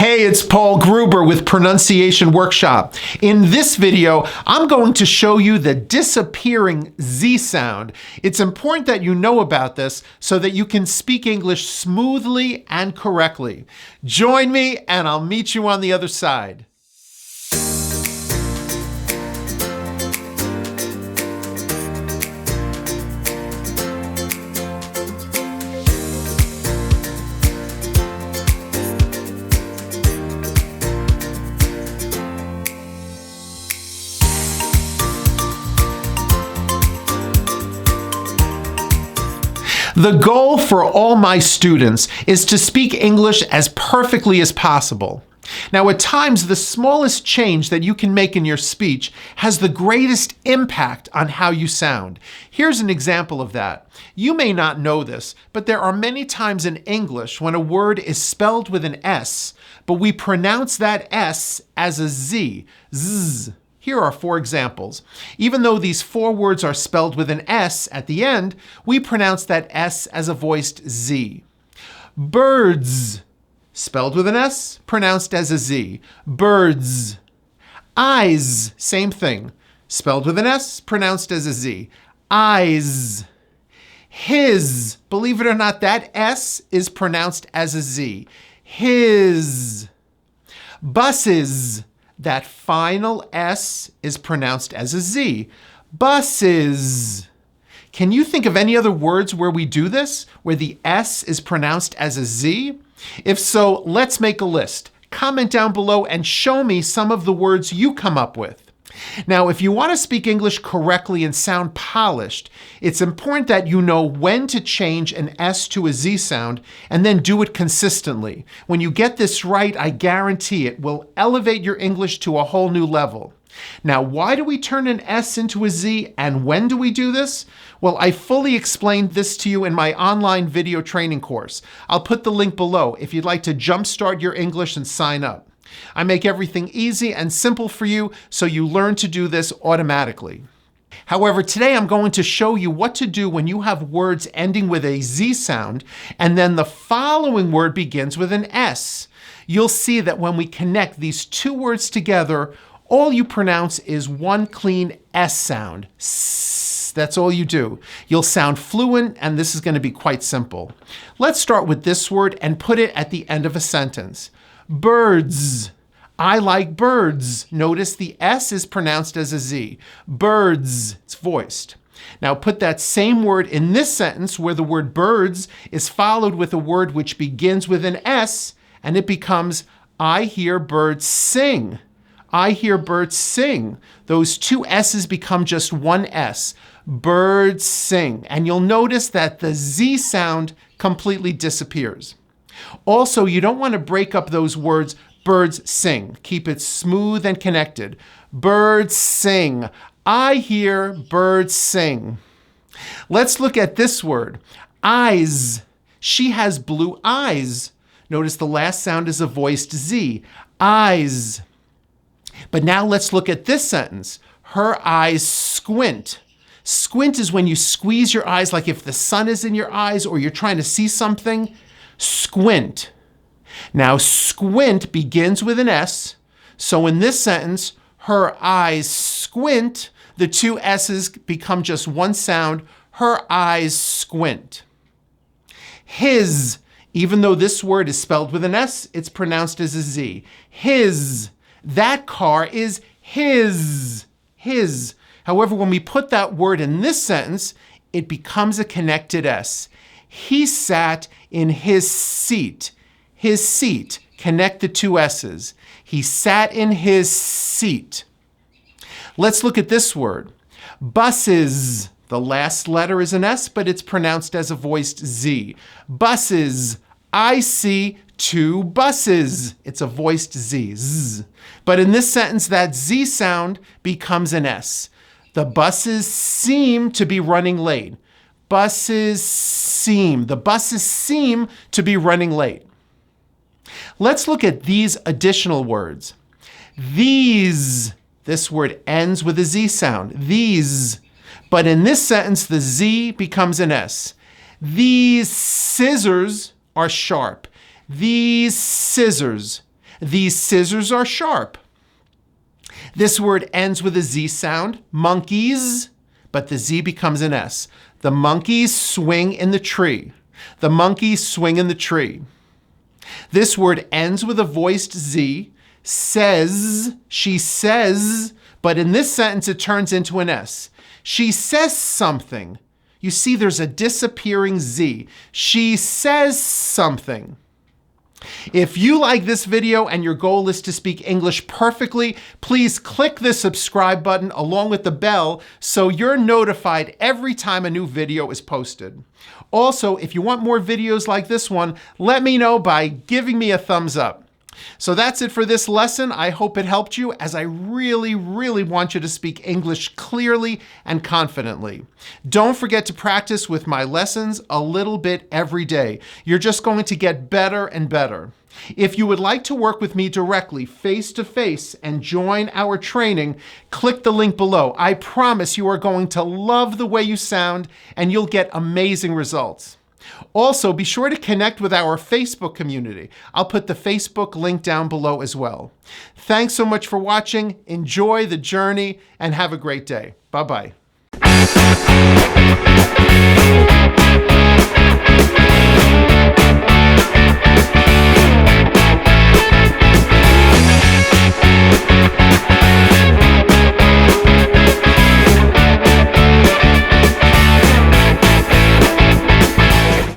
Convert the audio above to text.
Hey, it's Paul Gruber with Pronunciation Workshop. In this video, I'm going to show you the disappearing Z sound. It's important that you know about this so that you can speak English smoothly and correctly. Join me and I'll meet you on the other side. The goal for all my students is to speak English as perfectly as possible. Now, at times, the smallest change that you can make in your speech has the greatest impact on how you sound. Here's an example of that. You may not know this, but there are many times in English when a word is spelled with an S, but we pronounce that S as a Z, zzz. Here are 4 examples. Even though these 4 words are spelled with an S at the end, we pronounce that S as a voiced Z. Birds, spelled with an S, pronounced as a Z. Birds. Eyes, same thing. Spelled with an S, pronounced as a Z. Eyes. His, believe it or not, that S is pronounced as a Z. His. Buses. That final S is pronounced as a Z. Buses. Can you think of any other words where we do this, where the S is pronounced as a Z? If so, let's make a list. Comment down below and show me some of the words you come up with. Now, if you want to speak English correctly and sound polished, it's important that you know when to change an S to a Z sound and then do it consistently. When you get this right, I guarantee it will elevate your English to a whole new level. Now, why do we turn an S into a Z and when do we do this? Well, I fully explained this to you in my online video training course. I'll put the link below if you'd like to jumpstart your English and sign up. I make everything easy and simple for you so you learn to do this automatically. However, today I'm going to show you what to do when you have words ending with a Z sound and then the following word begins with an S. You'll see that when we connect these 2 words together, all you pronounce is one clean S sound. S. That's all you do. You'll sound fluent, and this is going to be quite simple. Let's start with this word and put it at the end of a sentence. Birds. I like birds. Notice the S is pronounced as a Z. Birds. It's voiced. Now put that same word in this sentence where the word birds is followed with a word which begins with an S, and it becomes I hear birds sing. I hear birds sing. Those 2 S's become just one S. Birds sing. And you'll notice that the Z sound completely disappears. Also, you don't want to break up those words, birds sing. Keep it smooth and connected. Birds sing. I hear birds sing. Let's look at this word. Eyes. She has blue eyes. Notice the last sound is a voiced Z. Eyes. But now let's look at this sentence. Her eyes squint. Squint is when you squeeze your eyes, like if the sun is in your eyes or you're trying to see something. Squint. Now, squint begins with an S. So in this sentence, her eyes squint. The 2 S's become just one sound. Her eyes squint. His. Even though this word is spelled with an S, it's pronounced as a Z. His. That car is his. His. However, when we put that word in this sentence, it becomes a connected S. He sat in his seat. His seat. Connect the 2 S's. He sat in his seat. Let's look at this word. Buses. The last letter is an S, but it's pronounced as a voiced Z. Buses. I see 2 buses. It's a voiced Z. Z. But in this sentence, that Z sound becomes an S. The buses seem to be running late. Buses seem. The buses seem to be running late. Let's look at these additional words. These. This word ends with a Z sound. These. But in this sentence, the Z becomes an S. These scissors are sharp. These scissors. These scissors are sharp. This word ends with a Z sound, monkeys, but the Z becomes an S. The monkeys swing in the tree. The monkeys swing in the tree. This word ends with a voiced Z, says, she says, but in this sentence it turns into an S. She says something. You see there's a disappearing Z. She says something. If you like this video and your goal is to speak English perfectly, please click the subscribe button along with the bell so you're notified every time a new video is posted. Also, if you want more videos like this one, let me know by giving me a thumbs up. So that's it for this lesson. I hope it helped you, as I really want you to speak English clearly and confidently. Don't forget to practice with my lessons a little bit every day. You're just going to get better and better. If you would like to work with me directly, face-to-face, and join our training, click the link below. I promise you are going to love the way you sound and you'll get amazing results. Also, be sure to connect with our Facebook community. I'll put the Facebook link down below as well. Thanks so much for watching. Enjoy the journey and have a great day. Bye-bye.